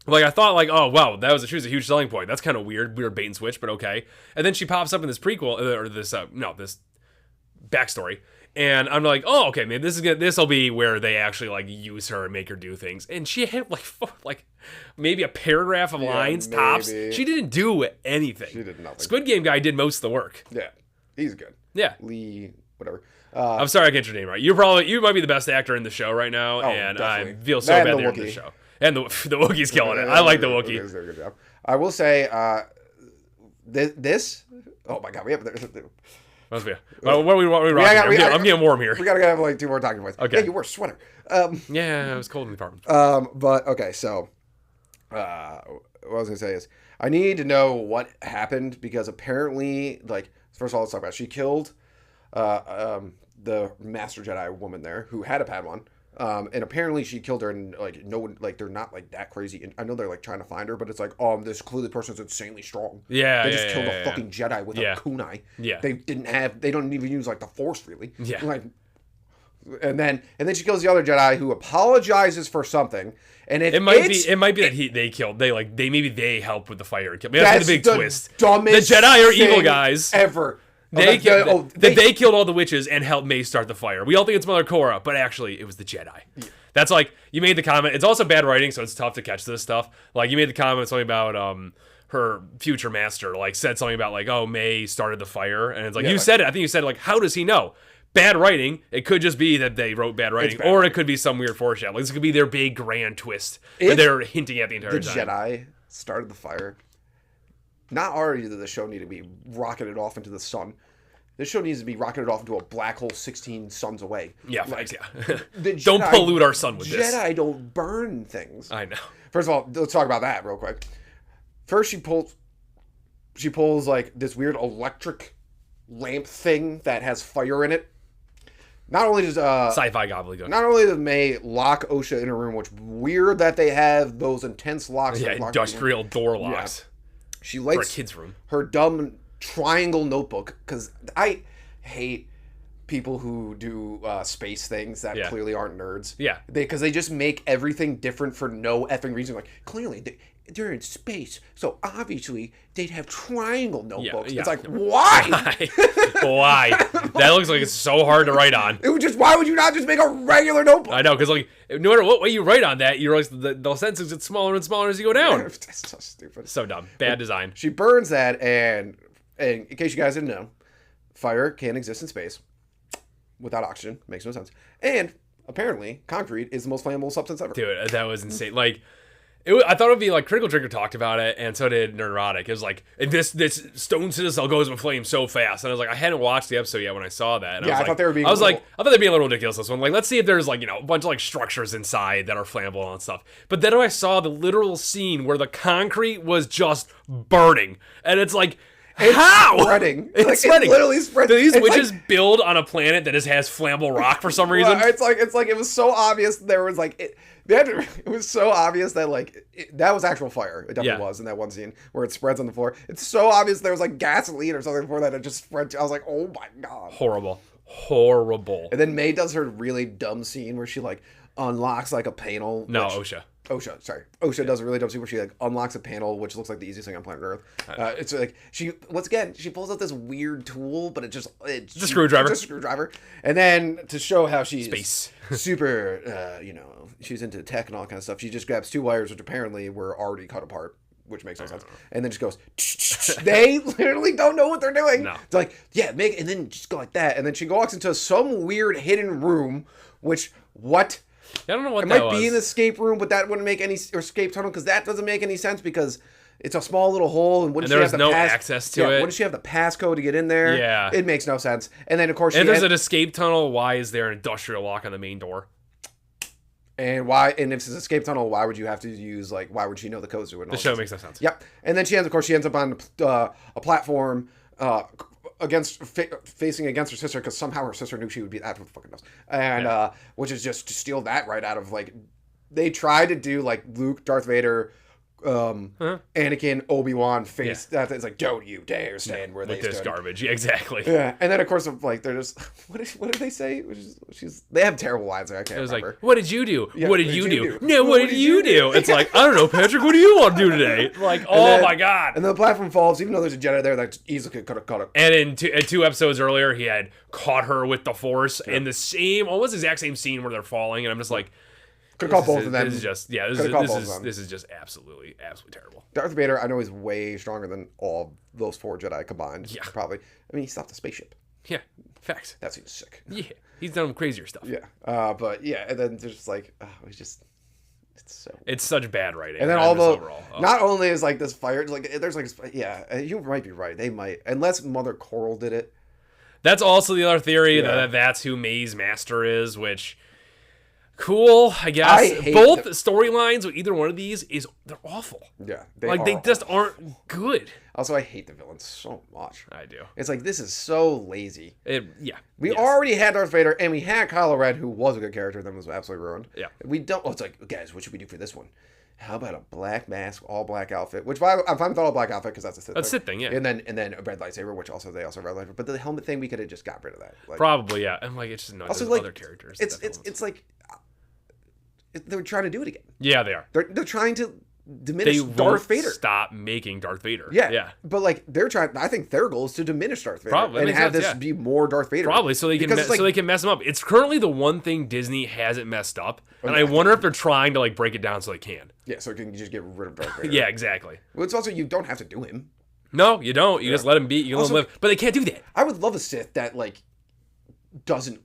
like, I thought, like, oh, wow, she was a huge selling point. That's kind of weird bait and switch, but okay. And then she pops up in this prequel, or this backstory. And I'm like, oh, okay, maybe this will be where they actually like use her and make her do things. And she had like maybe a paragraph of lines tops. She didn't do anything. She did nothing. Squid Game guy did most of the work. Yeah, he's good. Yeah, Lee, whatever. I'm sorry I can't get your name right. You might be the best actor in the show right now, and definitely. I feel so bad that you're in the show. And the Wookiee's killing it. I like the Wookiee. He's doing a good job. I will say, this. Oh my god, we have. Must be. Well, what are we rocking? I'm getting warm here. We gotta have like 2 more talking points. Okay. Yeah, you wore a sweater. Yeah, it was cold in the apartment. But okay, so what I was gonna say is I need to know what happened because apparently, like, first of all, let's talk about it. She killed the Master Jedi woman there who had a Padawan. And apparently she killed her, and like no one, like they're not like that crazy. And I know they're like trying to find her, but it's like, this clearly person's insanely strong. Yeah, they just killed a fucking Jedi with a kunai. Yeah, they don't even use like the Force really. Yeah, like, and then she kills the other Jedi who apologizes for something. And it might be that they helped with the fire. That's the big twist. Dumbest the Jedi are evil guys ever. They killed all the witches and helped May start the fire. We all think it's Mother Korra, but actually it was the Jedi. Yeah. That's like, you made the comment. It's also bad writing, so it's tough to catch this stuff. Like, you made the comment something about her future master, like, said something about, like, oh, May started the fire. And it's like, said it. I think you said, like, how does he know? Bad writing. It could just be that they wrote bad writing, or it could be some weird foreshadowing. Like, this could be their big grand twist that they're hinting at the entire time. The Jedi started the fire. Not already did the show need to be rocketed off into the sun. This show needs to be rocketed off into a black hole 16 suns away. Yeah, like, don't pollute our sun with this. Jedi don't burn things. I know. First of all, let's talk about that real quick. First, she pulls like this weird electric lamp thing that has fire in it. Not only does sci-fi gobbledygook. Not only does May lock Osha in a room, which weird that they have those intense locks. Yeah, industrial door locks. Yeah. She lights for a kid's room. Her dumb triangle notebook, because I hate people who do space things that clearly aren't nerds. Yeah. Because they just make everything different for no effing reason. Like, clearly, they're in space, so obviously they'd have triangle notebooks. Yeah. It's like, why? Why? That looks like it's so hard to write on. It would just, why would you not just make a regular notebook? I know, because like, no matter what way you write on that, you realize the sentences get smaller and smaller as you go down. That's so stupid. So dumb. Bad design. She burns that, and in case you guys didn't know, fire can exist in space without oxygen. Makes no sense. And apparently, concrete is the most flammable substance ever. Dude, that was insane. Like, I thought it would be like Critical Drinker talked about it, and so did Neurotic. It was like this Stone Citadel goes in flames so fast, and I was like, I hadn't watched the episode yet when I saw that. And I was thought they were being. I thought they'd be a little ridiculous this one. Like, let's see if there's like a bunch of like structures inside that are flammable and stuff. But then I saw the literal scene where the concrete was just burning, and it's like. How? Spreading. It's spreading. It literally spreading. Do these witches build on a planet that just has flammable rock for some reason? Well, it's like it was so obvious there was like it was so obvious that like that was actual fire. It definitely was in that one scene where it spreads on the floor. It's so obvious there was like gasoline or something before that it just spread. I was like, oh my god, horrible. And then May does her really dumb scene where she like unlocks like a panel. OSHA OSHA does a really dumb scene where she like unlocks a panel, which looks like the easiest thing on planet Earth. It's like she pulls out this weird tool, but it's a screwdriver. And then to show how she's super, she's into tech and all that kind of stuff, she just grabs 2 wires, which apparently were already cut apart, which makes no sense. And then just goes. They literally don't know what they're doing. No. It's like, and then just go like that, and then she walks into some weird hidden room, which what. I don't know what it might be an escape room, but that wouldn't make any or escape tunnel because that doesn't make any sense because it's a small little hole and there was no access to it. What does she have the passcode to get in there? Yeah, it makes no sense. And then of course, there's an escape tunnel. Why is there an industrial lock on the main door? And why? And if it's an escape tunnel, why would you have to use like? Why would she know the codes to it? The show makes no sense. Yep. And then she ends up on a platform. Facing against her sister because somehow her sister knew she would be that. Who fucking knows? And which is just to steal that right out of like they tried to do like Luke, Darth Vader, Anakin, Obi-Wan face that. It's like, don't you dare stand where they stood. This garbage. Yeah, exactly. Yeah, and then of course like they're just what did they say? They have terrible lines there. I can't remember. Like, what did you do? Yeah, what did you do? No, what did you do? It's like, I don't know, Patrick. What do you want to do today? Like, my god. And then the platform falls, even though there's a Jedi there that easily could have caught it. And in 2 episodes earlier, he had caught her with the Force in the same, almost exact same scene where they're falling, and I'm just like. Could have caught both of them. This is just absolutely terrible. Darth Vader, I know, is way stronger than all those 4 Jedi combined. Yeah. Probably. I mean, he stopped the spaceship. Yeah. Facts. That seems sick. Yeah. He's done crazier stuff. Yeah. But yeah, and then there's just like, it's such bad writing. And then not only is like this fire, like there's like, you might be right. They might, unless Mother Coral did it. That's also the other theory that's who May's master is, which. Cool, I guess. Both storylines with either one of these they're awful. Yeah, they just aren't good. Also, I hate the villains so much. I do. It's like this is so lazy. We yes. already had Darth Vader, and we had Kylo Ren, who was a good character, then was absolutely ruined. Yeah. We don't. It's like, guys, what should we do for this one? How about a black mask, all black outfit? Which I'm fine with all black outfit because that's a Sith. That's a Sith thing, yeah. And then a red lightsaber, which they also have red lightsaber. But the helmet thing, we could have just got rid of that. Like, probably, yeah. And like it's just not also, like, other characters. It's like. They're trying to do it again. Yeah, they are. They're trying to diminish Darth Vader. Stop making Darth Vader. Yeah. But like they're trying. I think their goal is to diminish Darth Vader and have this be more Darth Vader. Probably so they can mess him up. It's currently the one thing Disney hasn't messed up, and I wonder if they're trying to like break it down so they can. Yeah, so it can just get rid of Darth Vader. Yeah, exactly. Well, it's also you don't have to do him. No, you don't. You just let him be. You let him live. But they can't do that. I would love a Sith that like doesn't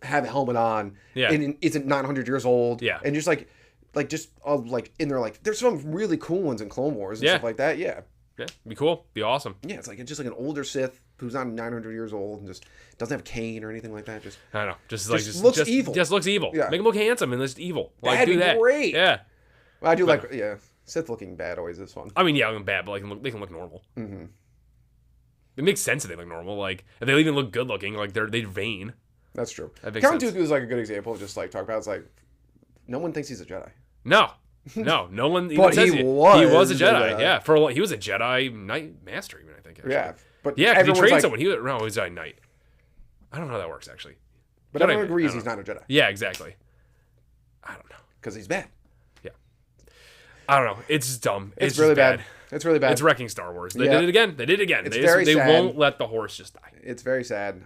have a helmet on and isn't 900 years old and just like in there like there's some really cool ones in Clone Wars and stuff like that. Yeah, be cool, be awesome. Yeah, it's just like an older Sith who's not 900 years old and just doesn't have a cane or anything like that. I don't know, just looks evil. Just looks evil. Yeah. Make him look handsome and just evil. That'd be great. Yeah, well, I do like Sith looking bad always is fun. I mean, looking bad, but like they can look normal. Mm-hmm. It makes sense that they look normal. Like if they even look good looking, like they're vain. That's true. Count Dooku is like a good example of just like talk about. It's like no one thinks he's a Jedi. No one. But he was a Jedi. Yeah, he was a Jedi Knight Master. Even I think. Actually. Yeah, but because he trained someone. He was a Knight. I don't know how that works actually. But everyone agrees he's not a Jedi. Yeah, exactly. I don't know because he's bad. Yeah, I don't know. It's dumb. It's really bad. It's really bad. It's wrecking Star Wars. They did it again. It's very sad. They won't let the horse just die. It's very sad.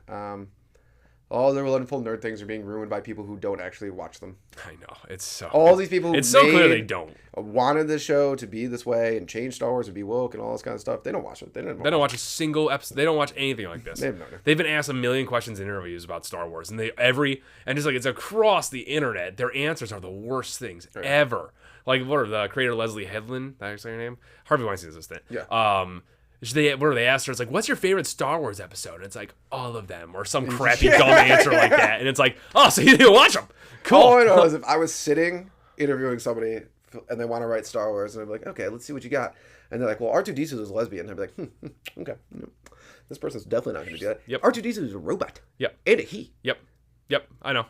All the wonderful nerd things are being ruined by people who don't actually watch them. I know. It's so... All these people who it's so clear they don't. Wanted this show to be this way and change Star Wars and be woke and all this kind of stuff. They don't watch it. They don't watch a single episode. They don't watch anything like this. They have no idea. They've been asked a million questions in interviews about Star Wars. And just like it's across the internet, their answers are the worst things ever. Like, what are the creator Leslie Headland? That's her name. Harvey Weinstein's assistant. Yeah. They asked her, it's like, what's your favorite Star Wars episode? And it's like, all of them, or some crappy dumb answer like that. And it's like, oh, so you didn't watch them? Cool. All I know is if I was sitting interviewing somebody and they want to write Star Wars, and I'm like, okay, let's see what you got. And they're like, well, R2D2 is a lesbian. And I'd be like, okay, this person's definitely not going to do that. Yep. R2D2 is a robot. Yep. And a he. Yep. I know.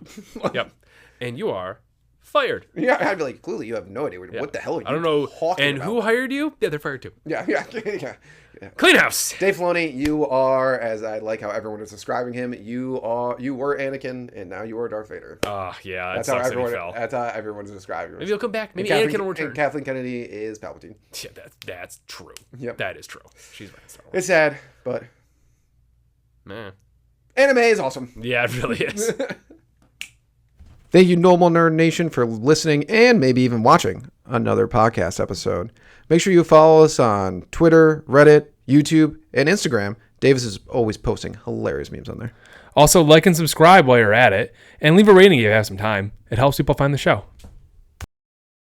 Yep. And you are fired. Yeah, I'd be like, clearly you have no idea what the hell are you talking about. And who hired you? Yeah, they're fired too. Yeah. Clean house. Dave Filoni, you are, as I like how everyone is describing him, you were Anakin, and now you are Darth Vader. Yeah, that's how everyone's describing him. Maybe he'll come back. Maybe Anakin will return. And Kathleen Kennedy is Palpatine. Yeah, that's true. Yep. That is true. She's right. Star Wars. It's sad, but man, anime is awesome. Yeah, it really is. Thank you, Normal Nerd Nation, for listening and maybe even watching another podcast episode. Make sure you follow us on Twitter, Reddit, YouTube, and Instagram. Davis is always posting hilarious memes on there. Also, like and subscribe while you're at it, and leave a rating if you have some time. It helps people find the show.